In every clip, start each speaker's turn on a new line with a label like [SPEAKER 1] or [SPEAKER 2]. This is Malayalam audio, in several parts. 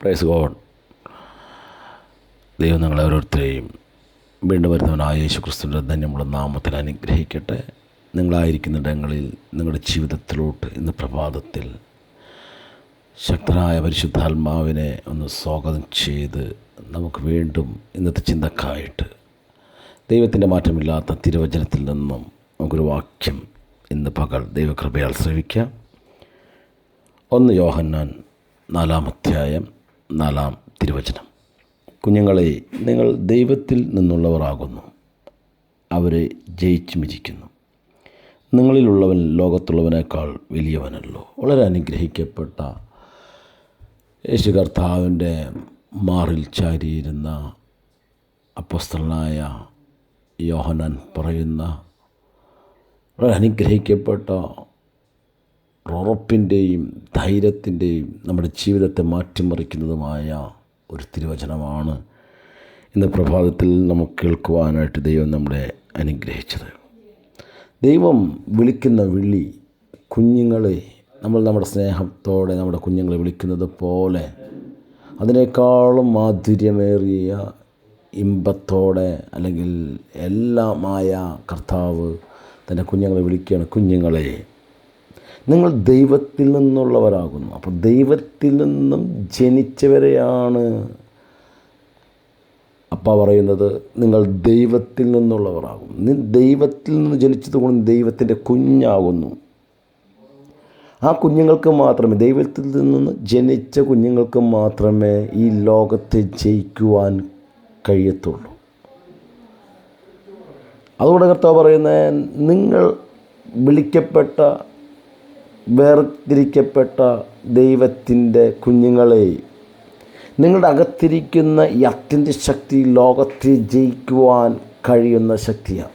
[SPEAKER 1] Praise God. ദൈവം നിങ്ങളെ ഓരോരുത്തരെയും വീണ്ടും വരുന്നവനായ യേശു ക്രിസ്തുവിൻ്റെ ധന്യമുള്ള നാമത്തിൽ അനുഗ്രഹിക്കട്ടെ. നിങ്ങളായിരിക്കുന്നിടങ്ങളിൽ നിങ്ങളുടെ ജീവിതത്തിലോട്ട് ഇന്ന് പ്രഭാതത്തിൽ ശക്തനായ പരിശുദ്ധാത്മാവിനെ ഒന്ന് സ്വാഗതം ചെയ്ത് നമുക്ക് വീണ്ടും ഇന്നത്തെ ചിന്തക്കായിട്ട് ദൈവത്തിൻ്റെ മാറ്റമില്ലാത്ത തിരുവചനത്തിൽ നിന്നും നമുക്കൊരു വാക്യം ഇന്ന് പകൽ ദൈവകൃപയാൽ ശ്രവിക്കാം. 1 യോഹന്നാൻ 4-ാം അധ്യായം 4-ാം തിരുവചനം. കുഞ്ഞുങ്ങളെ, നിങ്ങൾ ദൈവത്തിൽ നിന്നുള്ളവരാകുന്നു, അവരെ ജയിച്ചുമിരിക്കുന്നു. നിങ്ങളിലുള്ളവൻ ലോകത്തുള്ളവനേക്കാൾ വലിയവനല്ലോ. വളരെ അനുഗ്രഹിക്കപ്പെട്ട യേശു കർത്താവിൻ്റെ മാറിൽ ചാരിയിരുന്ന അപ്പോസ്തലനായ യോഹന്നാൻ പറയുന്ന വളരെ അനുഗ്രഹിക്കപ്പെട്ട ഉറപ്പിൻ്റെയും ധൈര്യത്തിൻ്റെയും നമ്മുടെ ജീവിതത്തെ മാറ്റിമറിക്കുന്നതുമായ ഒരു തിരുവചനമാണ് ഇന്ന് പ്രഭാതത്തിൽ നമുക്ക് കേൾക്കുവാനായിട്ട് ദൈവം നമ്മളെ അനുഗ്രഹിച്ചത്. ദൈവം വിളിക്കുന്ന വിളി കുഞ്ഞുങ്ങളെ നമ്മുടെ സ്നേഹത്തോടെ നമ്മുടെ കുഞ്ഞുങ്ങളെ വിളിക്കുന്നത് പോലെ അതിനേക്കാളും മാധുര്യമേറിയ ഇമ്പത്തോടെ അല്ലെങ്കിൽ എല്ലാമായ കർത്താവ് തൻ്റെ കുഞ്ഞുങ്ങളെ വിളിക്കുകയാണ്. കുഞ്ഞുങ്ങളെ, നിങ്ങൾ ദൈവത്തിൽ നിന്നുള്ളവരാകുന്നു. അപ്പോൾ ദൈവത്തിൽ നിന്നും ജനിച്ചവരെയാണ് അപ്പ പറയുന്നത്. നിങ്ങൾ ദൈവത്തിൽ നിന്നുള്ളവരാകും. നീ ദൈവത്തിൽ നിന്ന് ജനിച്ചതുകൊണ്ട് ദൈവത്തിൻ്റെ കുഞ്ഞാകുന്നു. ആ കുഞ്ഞുങ്ങൾക്ക് മാത്രമേ, ദൈവത്തിൽ നിന്ന് ജനിച്ച കുഞ്ഞുങ്ങൾക്ക് മാത്രമേ ഈ ലോകത്തെ ജയിക്കുവാൻ കഴിയത്തുള്ളൂ. അതുകൊണ്ട് കർത്താവ് പറയുന്നത്, നിങ്ങൾ വിളിക്കപ്പെട്ട വേർതിരിക്കപ്പെട്ട ദൈവത്തിൻ്റെ കുഞ്ഞുങ്ങളെ, നിങ്ങളുടെ അകത്തിരിക്കുന്ന ഈ അത്യന്ത ശക്തി ലോകത്തെ ജയിക്കുവാൻ കഴിയുന്ന ശക്തിയാണ്.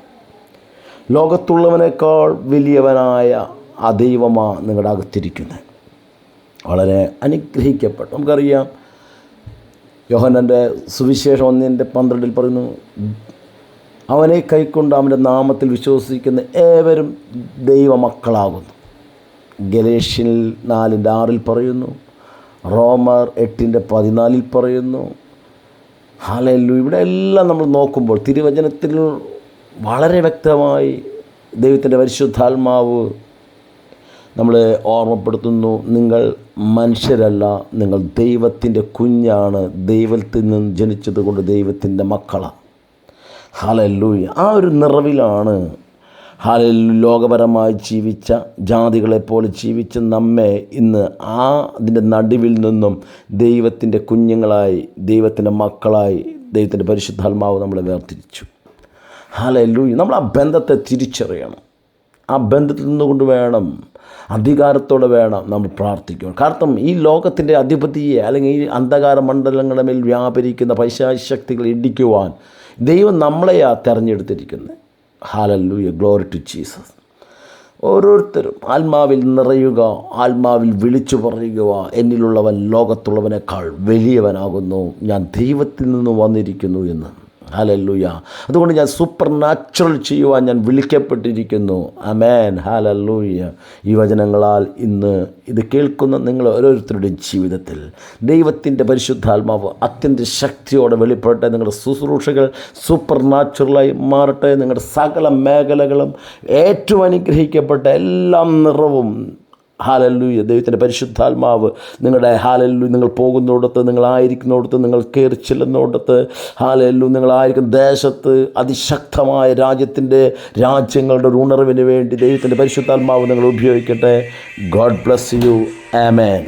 [SPEAKER 1] ലോകത്തുള്ളവനേക്കാൾ വലിയവനായ ആ ദൈവമാണ് നിങ്ങളുടെ അകത്തിരിക്കുന്നത്. വളരെ അനുഗ്രഹിക്കപ്പെട്ട, നമുക്കറിയാം യോഹന്നാൻ്റെ സുവിശേഷം 1:12 പറയുന്നു, അവനെ കൈക്കൊണ്ട് അവൻ്റെ നാമത്തിൽ വിശ്വസിക്കുന്ന ഏവരും ദൈവമക്കളാകുന്നു. ഗലേഷ്യൻ 4:6 പറയുന്നു, റോമർ 8:14 പറയുന്നു. ഹല്ലേലൂയ. ഇവിടെ എല്ലാം നമ്മൾ നോക്കുമ്പോൾ തിരുവചനത്തിൽ വളരെ വ്യക്തമായി ദൈവത്തിൻ്റെ പരിശുദ്ധാത്മാവ് നമ്മളെ ഓർമ്മപ്പെടുത്തുന്നു, നിങ്ങൾ മനുഷ്യരല്ല, നിങ്ങൾ ദൈവത്തിൻ്റെ കുഞ്ഞാണ്, ദൈവത്തിൽ നിന്ന് ജനിച്ചത് കൊണ്ട് ദൈവത്തിൻ്റെ മക്കളാണ്. ഹല്ലേലൂയ. ആ ഒരു നിറവിലാണ് ലോകപരമായി ജീവിച്ച ജാതികളെപ്പോലെ ജീവിച്ച നമ്മെ ഇന്ന് അതിൻ്റെ നടുവിൽ നിന്നും ദൈവത്തിൻ്റെ കുഞ്ഞുങ്ങളായി, ദൈവത്തിൻ്റെ മക്കളായി ദൈവത്തിൻ്റെ പരിശുദ്ധാത്മാവ് നമ്മളെ വേർതിരിച്ചു. ഹല്ലേലൂയ. നമ്മൾ ആ ബന്ധത്തെ തിരിച്ചറിയണം. ആ ബന്ധത്തിൽ നിന്നുകൊണ്ട് വേണം, അധികാരത്തോടെ വേണം നമ്മൾ പ്രാർത്ഥിക്കണം. കാരണം ഈ ലോകത്തിൻ്റെ അധിപതിയെ അല്ലെങ്കിൽ ഈ അന്ധകാര മണ്ഡലങ്ങളുടെ മേൽ വ്യാപരിക്കുന്ന പൈശാചിക ശക്തികൾ ഇടിക്കുവാൻ ദൈവം നമ്മളെയാ തിരഞ്ഞെടുത്തിരിക്കുന്നത്. ഹല്ലേലൂയ. Glory to Jesus. ഓരോരുത്തരും ആത്മാവിൽ നിറയുക, ആത്മാവിൽ വിളിച്ചു പറയുക, എന്നിലുള്ളവൻ ലോകത്തുള്ളവനേക്കാൾ വലിയവനാകുന്നു, ഞാൻ ദൈവത്തിൽ നിന്ന് വന്നിരിക്കുന്നു എന്ന്. ഹല്ലേലൂയ. അതുകൊണ്ട് ഞാൻ സൂപ്പർ നാച്ചുറൽ ചെയ്യുവാൻ ഞാൻ വിളിക്കപ്പെട്ടിരിക്കുന്നു. ആമേൻ. ഹല്ലേലൂയ. ഈ വചനങ്ങളാൽ ഇന്ന് ഇത് കേൾക്കുന്ന നിങ്ങൾ ഓരോരുത്തരുടെയും ജീവിതത്തിൽ ദൈവത്തിൻ്റെ പരിശുദ്ധാത്മാവ് അത്യന്ത ശക്തിയോടെ വെളിപ്പെടട്ടെ. നിങ്ങളുടെ ശുശ്രൂഷകൾ സൂപ്പർ നാച്ചുറലായി മാറട്ടെ. നിങ്ങളുടെ സകല മേഖലകളും ഏറ്റവും അനുഗ്രഹിക്കപ്പെട്ട എല്ലാം നിറവും ഹല്ലേലൂയ ദൈവത്തിൻ്റെ പരിശുദ്ധാത്മാവ് നിങ്ങളുടെ ഹല്ലേലൂയ നിങ്ങൾ പോകുന്നിടത്ത്, നിങ്ങളായിരിക്കുന്നിടത്ത്, നിങ്ങൾ കയറി ചെല്ലുന്നിടത്ത്, ഹല്ലേലൂയ നിങ്ങളായിരിക്കുന്ന ദേശത്ത് അതിശക്തമായ രാജ്യങ്ങളുടെ ഒരു ഉണർവിന് വേണ്ടി ദൈവത്തിൻ്റെ പരിശുദ്ധാത്മാവ് നിങ്ങൾ ഉപയോഗിക്കട്ടെ. God bless you. ആമേൻ.